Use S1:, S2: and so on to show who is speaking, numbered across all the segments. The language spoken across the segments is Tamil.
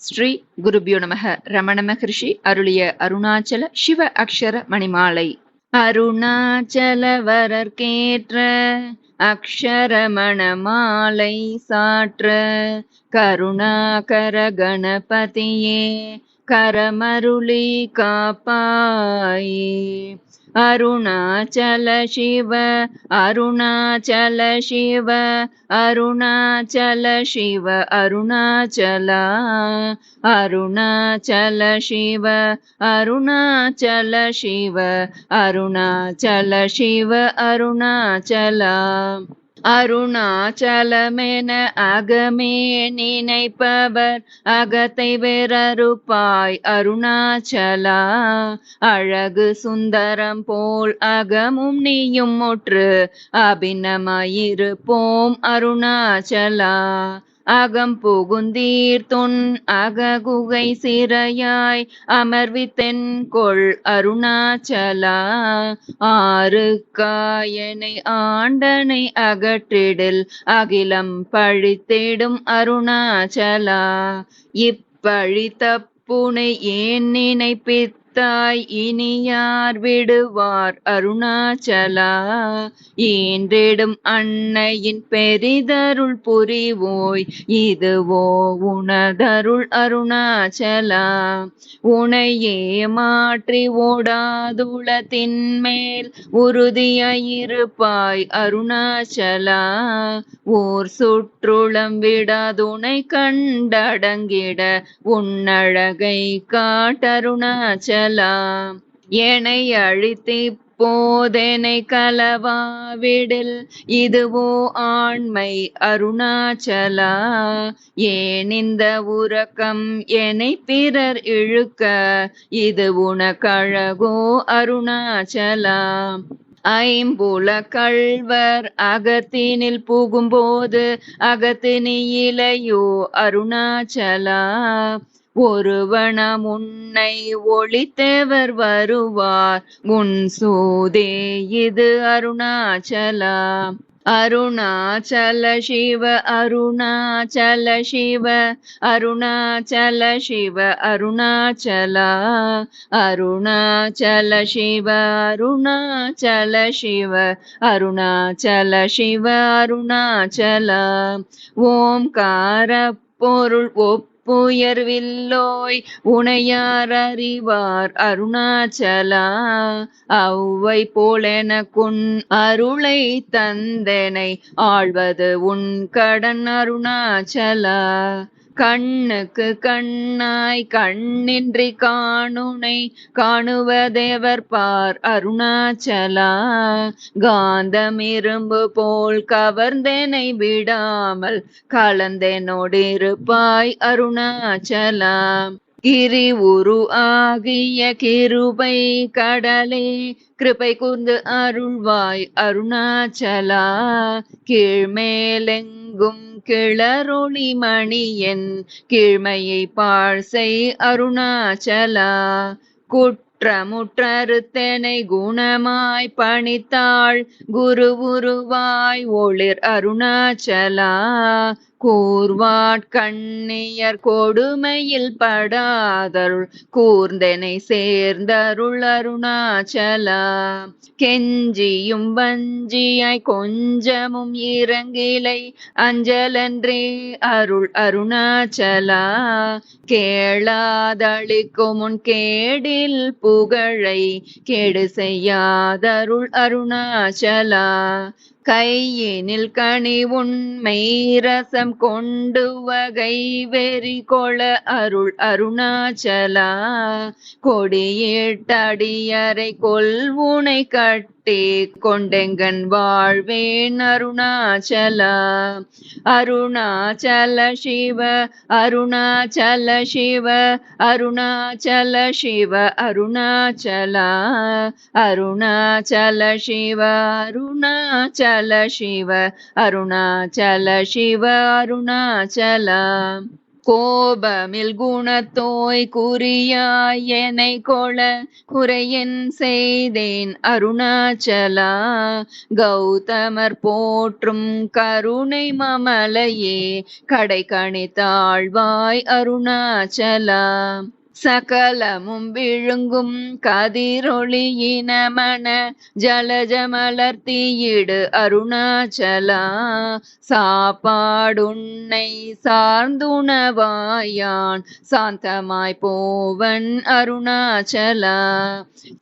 S1: ஸ்ரீ குருபியோ நமக. ரமண மகர்ஷி அருளிய அருணாச்சல சிவ அக்ஷர மணிமாலை. அருணாச்சல வரற்கேற்ற அக்ஷரமணமாலை சாற்ற கருணாகர கணபதியே கரமருளி காப்பாயே. அருணாச்சல சிவ அருணாச்சல சிவ அருணாச்சல சிவ அருணாச்சலா அருணாச்சல சிவ அருணாச்சல சிவ அருணாச்சல சிவ அருணாச்சலா. அருணாச்சலமென அகமே நினைப்பவர் அகத்தை வேறறுப்பாய் அருணாச்சலா. அழகு சுந்தரம் போல் அகமும் நீயும் முற்று அபிநமாயிருப்போம் அருணாச்சலா. அகம் புகுந்தீர் தொன் அககுகை சிறையாய் அமர்வித்தென் கொள் அருணாச்சலா. ஆறு காயனை ஆண்டனை அகற்றிடில் அகிலம் பழித்திடும் அருணாச்சலா. இப்பழி தப்புனை ஏன் நினைப்பித்தாய் இனி யார் விடுவார் அருணாச்சலா. ஈன்றிடும் அன்னையின் பெரிதருள் புரிவோய் இதுவோ உனதருள் அருணாச்சலா. உனையே மாற்றி ஓடாதுளத்தின் மேல் உறுதியாயிருப்பாய் அருணாச்சலா. ஊர் சுற்றுளம் விடாதுனை கண்டடங்கிட உன்னழகை காட்டருணாச்சலா. என்னை அழித்தி போதெனை களவாவிடில் இதுவோ ஆண்மை அருணாச்சலா. ஏன் இந்த உறக்கம் என்னை பிறர் இழுக்க இது உனக்கழகோ அருணாச்சலா. ஐம்புல கள்வர் அகத்தினில் புகும்போது அகத்தினியிலையோ அருணாச்சலா. ஒருவனம் உன்னை ஒளித்தவர் வருவார் உன் சூதே இது அருணாச்சலா. அருணாச்சல சிவ அருணாச்சல சிவ அருணாச்சல சிவ அருணாச்சலா. அருணாச்சல சிவ அருணாச்சல சிவ அருணாச்சல சிவ அருணாச்சலா. ஓம்கார பொருள் புயர்வில்லோய் உனையார் அறிவார் அருணாச்சலா. அவ்வை போலெனக்குன் அருளை தந்தனை ஆழ்வது உன் கடன் அருணாச்சலா. கண்ணுக்கு கண்ணாய் கண்ணின்றி காணுனை காணுவதேவர் பார் அருணாச்சலா. காந்தம் இரும்பு போல் கவர்ந்தனை விடாமல் கலந்தெனோடிருப்பாய் அருணாச்சலா. கிரி உரு ஆகிய கிருபை கடலே கிருபை கூர்ந்து அருள்வாய் அருணாச்சலா. கீழ்மேலெங்கும் கிளரொளி மணியன் கீழ்மையை பாழ்சை அருணாச்சலா. குற்றமுற்றறுத்தனை குணமாய் பணித்தாள் குரு உருவாய் ஒளிர் அருணாச்சலா. கூர்வாட் கண்ணியர் கொடுமையில் படாதருள் கூர்ந்தனை சேர்ந்தருள் அருணாச்சலா. கெஞ்சியும் வஞ்சியாய் கொஞ்சமும் இறங்கிலை அஞ்சலன்றே அருள் அருணாச்சலா. கேளாதளிக்கும் உன் கேடில் புகழை கெடு செய்யாதருள் அருணாச்சலா. கையினில் கனி உண்மை ரசம் கொண்டு வகை வெறி கொள அருள் அருணாச்சலா. கொடியிட்டடியரை கொல்வுனை கட்டி கொண்டெங்கன் வாழ்வேன் அருணாச்சலா. அருணாச்சல சிவ அருணாச்சல சிவ அருணாச்சல சிவ அருணாச்சலா. அருணாச்சல சிவ அருணாச்சல சிவ அருணாச்சல சிவ அருணாச்சலா. கோபமில் குணத்தோய் குறியாய் எனை கொள குறையென் செய்தேன் அருணாச்சலா. கௌதமர் போற்றும் கருணை மமலையே கடை கணித்தாழ்வாய் அருணாச்சலா. சகலமும் விழுங்கும் கதிரொளியினமன ஜலஜமலர்த்தியிடு அருணாச்சலா. சாப்பாடுன்னை சார்ந்துணவாயான் சாந்தமாய் போவன் அருணாச்சலா.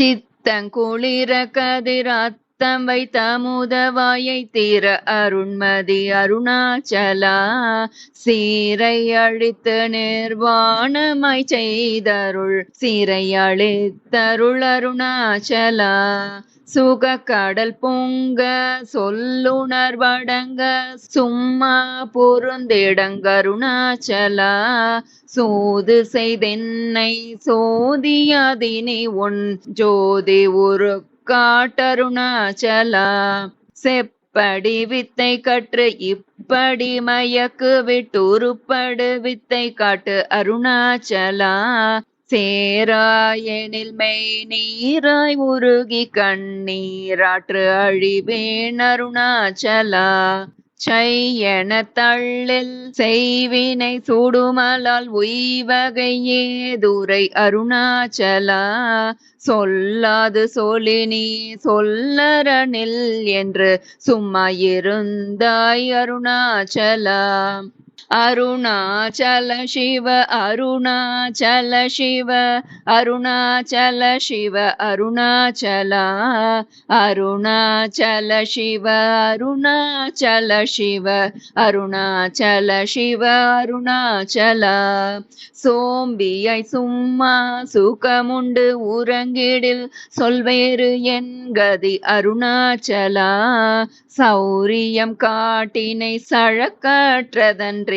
S1: சித்தங்குளிர கதிராத் தம் வைத்த முதவாயை தீர அருண்மதி அருணாச்சலா. சீரை அழித்து நிர்வாணமாய் செய்தருள் சீரை அழித்தருள் அருணாச்சலா. சுக கடல் பொங்க சொல்லுணர்வடங்க சும்மா பொருந்திடங்கருணாச்சலா. சூது செய்தென்னை சோதியாதினி உன் ஜோதி உரு காட்டருணாச்சலா. செப்படி வித்தை கற்று இப்படி மயக்கு விட்டுருப்படு வித்தை காட்டு அருணாச்சலா. சேராயெனில் மெய் நீராய் உருகி கண்ணீராற்று அழிவேன் அருணாச்சலா. செய்யென தள்ளில் செய்வினை சுடுமலால் உய்வகை ஏதுரை அருணாச்சலா. சொல்லாது சொலினி சொல்லரனில் என்று சும்மா இருந்தாய் அருணாச்சலா. அருணாச்சல சிவ அருணாச்சல சிவ அருணாச்சல சிவ அருணாச்சலா. அருணாச்சல சிவ அருணாச்சல சிவ அருணாச்சல சிவ அருணாச்சலா. சோம்பியாய் சும்மா சுகமுண்டு உறங்கிடில் சொல்வேறு என் கதி அருணாச்சலா. சௌரியம் காட்டினை சழக்கற்றதன்றே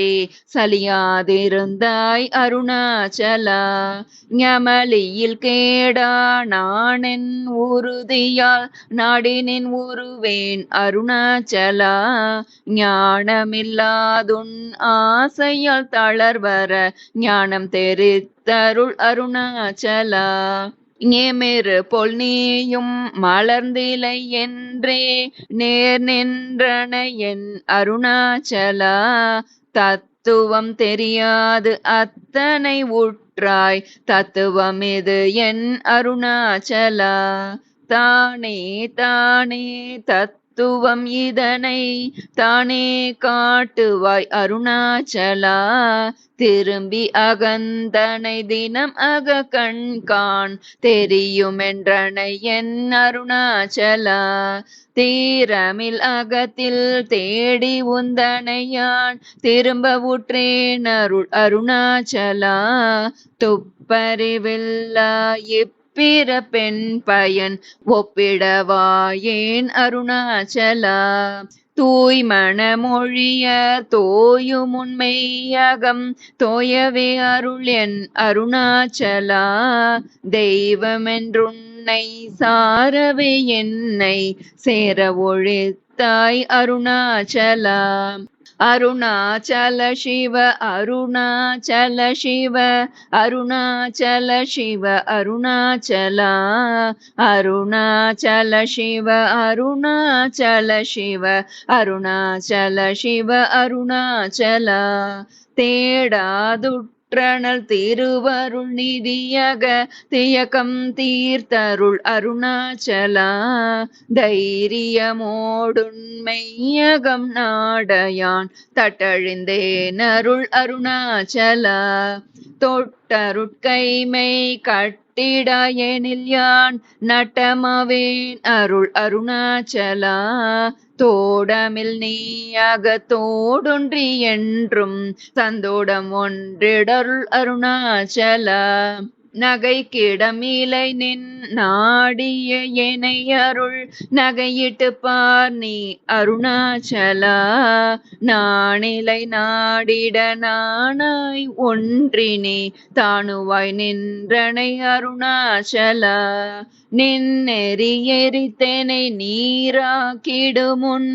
S1: சலியாதிருந்தாய் அருணாச்சலா. ஞமலியில் கேடா நானென் உறுதியால் நாடினின் உருவேன் அருணாச்சலா. ஞானமில்லாதுன் ஆசையால் தளர்வர ஞானம் தெரித்தருள் அருணாச்சலா. ஏமிரு போல் நீயும் மலர்ந்திலை என்றே நேர் நின்றன என் அருணாச்சலா. தத்துவம் தெரியாது அத்தனை உற்றாய் தத்துவம் இது என் அருணாச்சலா. தானே தானே தத்துவம் இதனை தானே காட்டுவாய் அருணாச்சலா. திரும்பி அகந்தனை தினம் அக கண்காண் தெரியுமென்றனை என் அருணாச்சலா. தீரமில் அகத்தில் தேடி உந்தனையான் திரும்ப உற்றேன் அருள் அருணாச்சலா. துப்பறிவில்லா பிறப்பெண் பயன் ஒப்பிடவாயேன் அருணாச்சலா. தூய்மண மொழிய தோயும் உண்மையகம் தோயவே அருள் என் அருணாச்சலா. தெய்வமென்றுன்னை சாரவே என்னை சேர ஒழித்தாய் அருணாச்சலா. அருணாச்சல சிவ அருணாச்சல சிவ அருணாச்சல சிவ அருணாச்சலா. அருணாச்சல சிவ அருணாச்சல சிவ அருணாச்சல சிவ அருணாச்சலா. தேடாதுற்றனல் திருவருள் நிதியக தியக்கம் தீர்த்தருள் அருணாச்சலா. தைரியமோடுண்மையகம் நாடயான் தட்டழிந்தேன் அருள் அருணாச்சலா. தொட்டருட்கைமை கட்டிடாயெனில் யான் நட்டமவேன் அருள் அருணாச்சலா. தோடமில் நீயாக தோடொன்றி என்றும் சந்தோடம் ஒன்றிடருள் அருணாச்சலா. நகைக்கிடமிலை நின் நாடிய எனை அருள் நகையிட்டு பார் நீ அருணாச்சலா. நானிலை நாடிட நானாய் ஒன்றினே தானுவாய் நின்றனை அருணாச்சலா. நின்னெறி எரித்தனை நீராக்கிடுமுன்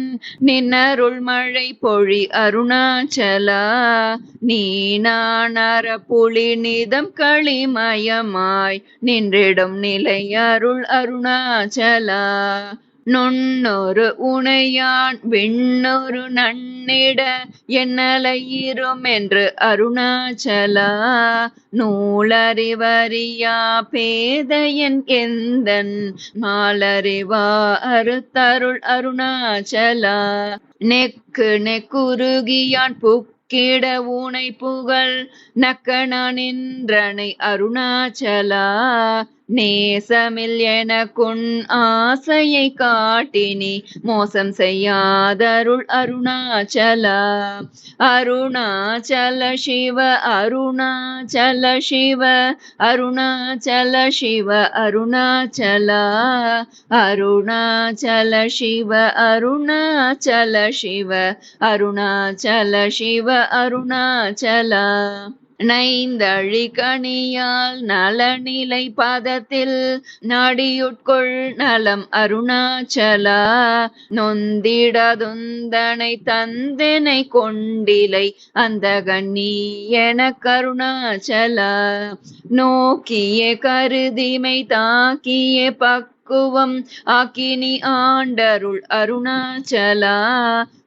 S1: நின்னருள் மழை பொழி அருணாச்சலா. நீ நான் அறப்புலி நிதம் களிமயமாய் நின்றிடும் நிலை அருள் அருணாச்சலா. நுண்ணொரு உனையான் விண்ணொரு நன்னிட என்னலையிரும் என்று அருணாச்சலா. நூலறிவறியா பேதையன் எந்தன் மாலறிவா அறுத்தருள் அருணாச்சலா. நெக்கு நெக்குருகியான் புக்கிட ஊனை புகழ் நக்கணா நின்றனை அருணாச்சலா. நேசமில் எனக்குன் ஆசையை காட்டினி மோசம் செய்யாதருள் அருணாச்சலா. அருணாச்சல சிவ அருணாச்சல சிவ அருணாச்சல சிவ அருணாச்சலா. அருணாச்சல சிவ அருணாச்சல சிவ அருணாச்சல சிவ அருணாச்சலா. நைந்தழி கனியால் நலநிலை பதத்தில் நாடியுட்கொள் நலம் அருணாச்சலா. நொந்திடதுந்தனை தந்தனை கொண்டிலை அந்த கண்ணி என கருணாச்சலா. நோக்கிய கருதிமை தாக்கிய பக்குவம் ஆக்கினி ஆண்டருள் அருணாச்சலா.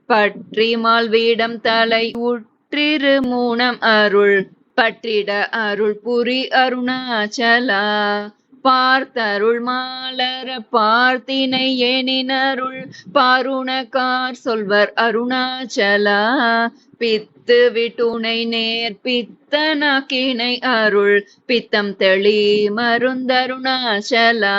S1: பற்றிமால் வீடம் தலை உற்றிரு மூனம் அருள் பற்றிட அருள் புரி அருணாச்சலா. பார்த்தருள் மாலர பார்த்தினை எனினருள் பாருணக்கார் சொல்வர் அருணாச்சலா. பித்து விட்டுனை நேர் பித்தனாக்கினை அருள் பித்தம் தெளி மருந்தருணாச்சலா.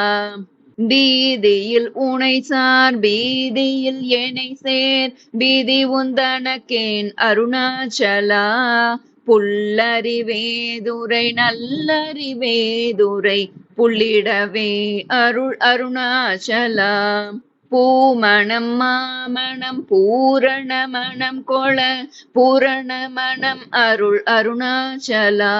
S1: பீதியில் உனை சார் பீதியில் எனை சேர் பீதி உந்தனக்கேன் அருணாச்சலா. புல்லறிவேதுரை நல்லறிவேதுரை புள்ளிடவே அருள் அருணாச்சலா. பூமணம் மாமணம் பூரண மணம் கொள பூரண மணம் அருள் அருணாச்சலா.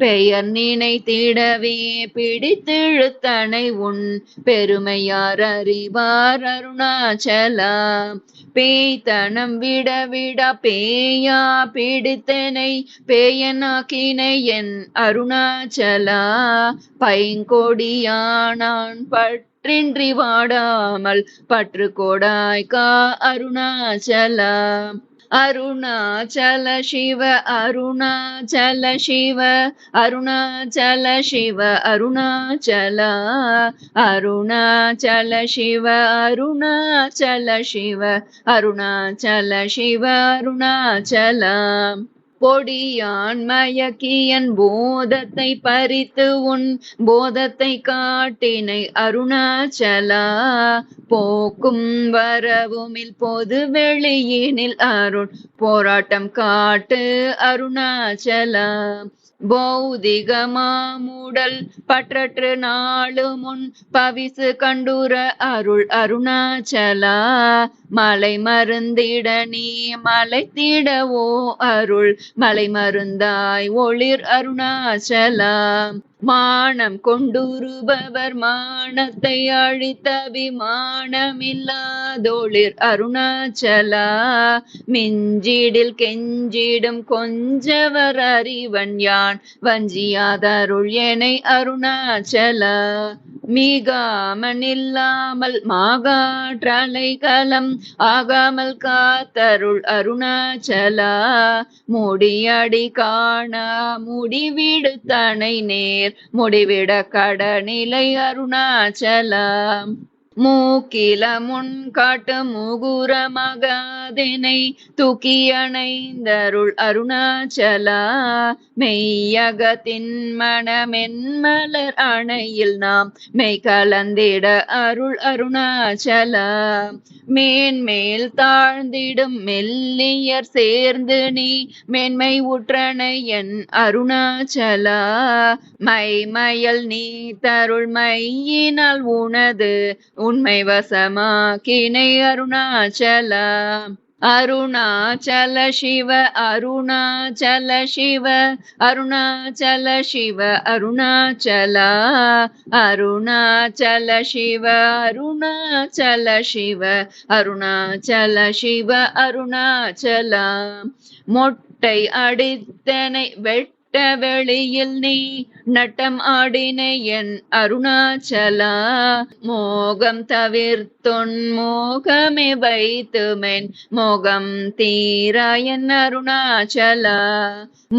S1: பெயர் நினைத்திடவே பிடித்திழுத்தனை உன் பெருமையார் அறிவார் அருணாச்சலா. பேய்த்தனம் விட விட பேயா பிடித்தனை பேயனாக்கினை என் அருணாச்சலா. பைங்கொடியானான் பற்றின்றி வாடாமல் பற்று கொடாய்கா அருணாச்சலா. அருணாச்சல சிவ அருணாச்சல சிவ அருணாச்சல சிவ அருணாச்சலா. அருணாச்சல சிவ அருணாச்சல சிவ அருணாச்சல சிவ அருணாச்சலா. பொடியான் மயக்கியன் போதத்தை பறித்து உன் போதத்தை காட்டினை அருணாச்சலா. போக்கும் வரவுமில் பொது வெளியினில் அருள் போராட்டம் காட்டு அருணாச்சலா. பௌதிகமாமுடல் பற்றற்று நாளு முன் பவிசு கண்டுர அருள் அருணாச்சலா. மலை மருந்திட நீ மலைத்திடவோ அருள் மலை மருந்தாய் ஒளிர் அருணாச்சலா. மானம் கொண்டுருபவர் மானத்தை அழித்த விமானமில்லாதொளிர் அருணாச்சலா. மிஞ்சிடில் கெஞ்சிடும் கொஞ்சவர் அறிவன் யான் வஞ்சியாதருள் எனை அருணாச்சலா. மீகாமன் இல்லாமல் மாகாற்றலை கலம் ஆகாமல் காத்தருள் அருணாச்சலா. முடியடி காணா முடிவிடுத்தனை நேர் முடிவிட கடநிலை அருணாச்சலா. மூக்கில முன் காட்டு முகுர மகாதேனை தூக்கி அணைந்தருள் அருணாச்சலா மெய்யகத்தின் மணமென்மலர் அணையில் நாம் மெய் கலந்திட அருள் அருணாச்சலா மேன்மேல் தாழ்ந்திடும் மெல்லியர் சேர்ந்து நீ மேன்மை உற்றனை என் அருணாச்சலா மைமயல் நீ தருள் மையினால் உனது உண்மை வசமாக்கினை அருணாச்சலா அருணாச்சல சிவ அருணாச்சல சிவ அருணாச்சல சிவ அருணாச்சலா அருணாச்சல சிவ அருணாச்சல சிவ அருணாச்சல சிவ அருணாச்சலா மொட்டை அடித்தனை வெட்ட வெளியில் நீ நட்டம் ஆடினை என் அருணாச்சலா மோகம் தவிர்த்தொன் மோகமே வைத்துமென் மோகம் தீராயன் அருணாச்சலா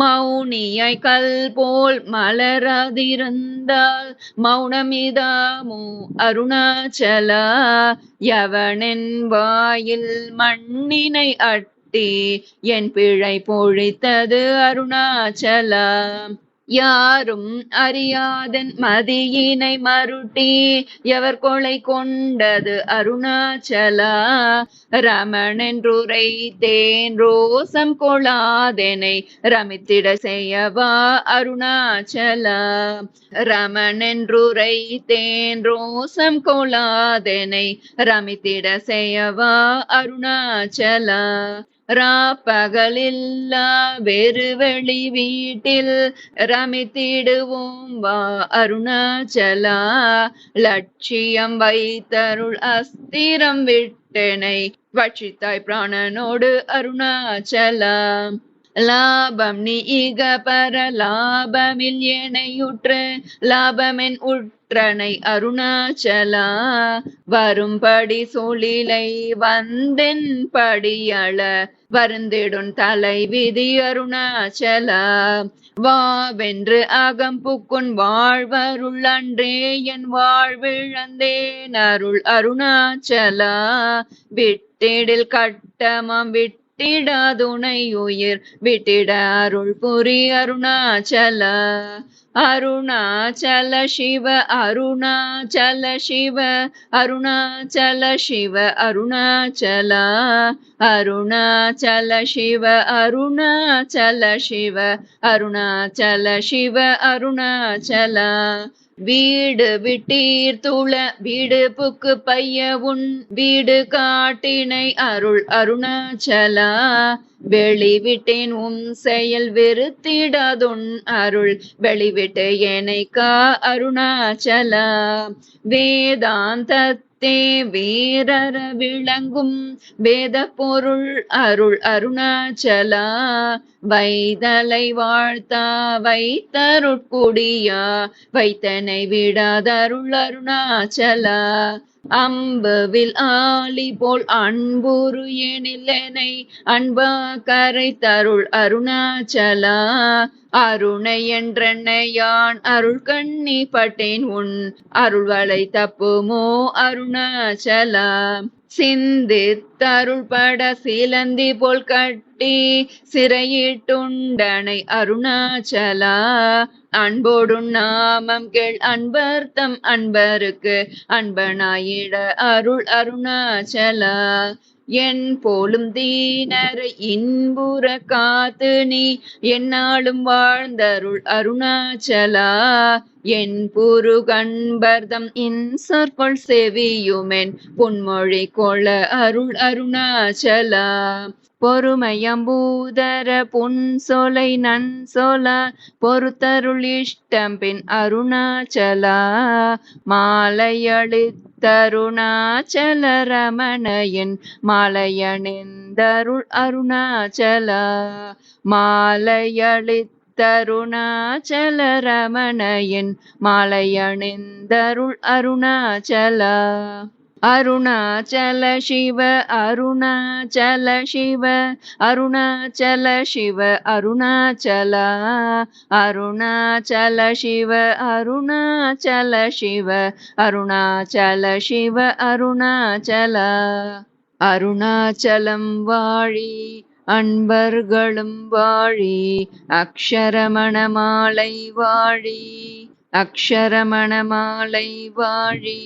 S1: மௌனியாய் கல் போல் மலராதிருந்தால் மௌனமிதாமோ அருணாச்சலா யவனின் வாயில் மண்ணினை என் பிழை பொழித்தது அருணாச்சலா யாரும் அறியாதன் மதியினை மருட்டி எவர் கொலை கொண்டது அருணாச்சலா ரமணென்றுரை தேன் ரோசம் கொளாதெனை ரமித்திட செய்யவா அருணாச்சலா ரமணென்றுரை தேன் ரோசம் கொளாதெனை ரமித்திட செய்யவா அருணாச்சலா ராப்பகலில்லா வெறுவெளி வீட்டில் ரமித்திடுவோம் வா அருணாச்சலா லட்சியம் வைத்தருள் அஸ்திரம் விட்டனை வட்சித்தாய் பிராணனோடு அருணாச்சலா லாபம் நீ இக பர லாபமில் எனையுற்று லாபமென் உற்றனை அருணாச்சலா வரும்படி சூழிலை வந்தென் படியள வருந்திடும் தலை விதி அருணாச்சலா வாவென்று அகம்புக்குன் வாழ்வருள் அன்றே என் வாழ்விழந்தேன் அருள் அருணாச்சலா விட்டிடில் கட்டமாம் விட்டிடாதுணை உயிர் விட்டிட அருள் புரி அருணாச்சலா அருணாச்சல சிவ அருணாச்சல சிவ அருணாச்சல சிவ அருணாச்சலா அருணாச்சல சிவ அருணாச்சல சிவ அருணாச்சல சிவ அருணாச்சலா வீடு விட்டீர் துள வீடு புக்கு பைய உன் வீடு காட்டினை அருள் அருணாச்சலா வெளிவிட்டேன் உன் செயல் வெறுத்திடாதுன் அருள் வெளிவிட்டு என்னை கா அருணாச்சலா வேதாந்தத்தே வீரர விளங்கும் வேத பொருள் அருள் அருணாச்சலா வைதலை வாழ்த்தா வைத்தருட்குடியா வைத்தனை விடாதருள் அருணாச்சலா அம்புவில் ஆலி போல் அன்புரு எனிலனை அன்பா கரை தருள் அருணாச்சலா அருணை என்றென்னையான் அருள் கண்ணி பட்டேன் உன் அருள்வளை தப்புமோ அருணாச்சலா சிந்தித்தருள் பட சிலந்தி போல் கட்டி சிறையிட்டுண்டனை அருணாச்சலா அன்போடு நாமம் கேள் அன்பர்த்தம் அன்பருக்கு அன்பனாயிட அருள் அருணாச்சலா என் போலும் தீனரை இன்புற காத்து நீ என்னாலும் வாழ்ந்தருள் அருணாச்சலா என் புரு கண்பர்தம் இன்சொற்கொள் செவியுமென் பொன்மொழி கொள அருள் அருணாச்சலா பொறுமையம்பூதர புன் சொலை நன் சொலா பொறுத்தருள் இஷ்டம் பின் அருணாச்சலா மாலையளித்தருணாச்சல ரமணையின் மாலையணிந்தருள் அருணாச்சலா மாலையளித்தருணாச்சல ரமணையின் மாலையணிந்தருள் அருணாச்சலா அருணாச்சல சிவ அருணாச்சல சிவ அருணாச்சல சிவ அருணாச்சலா அருணாச்சல சிவ அருணாச்சல சிவ அருணாச்சல சிவ அருணாச்சலா அருணாச்சலம் வாழி அன்பர்களும் வாழி அக்ஷரமணமாலை வாழி அக்ஷரமணமாலை வாழி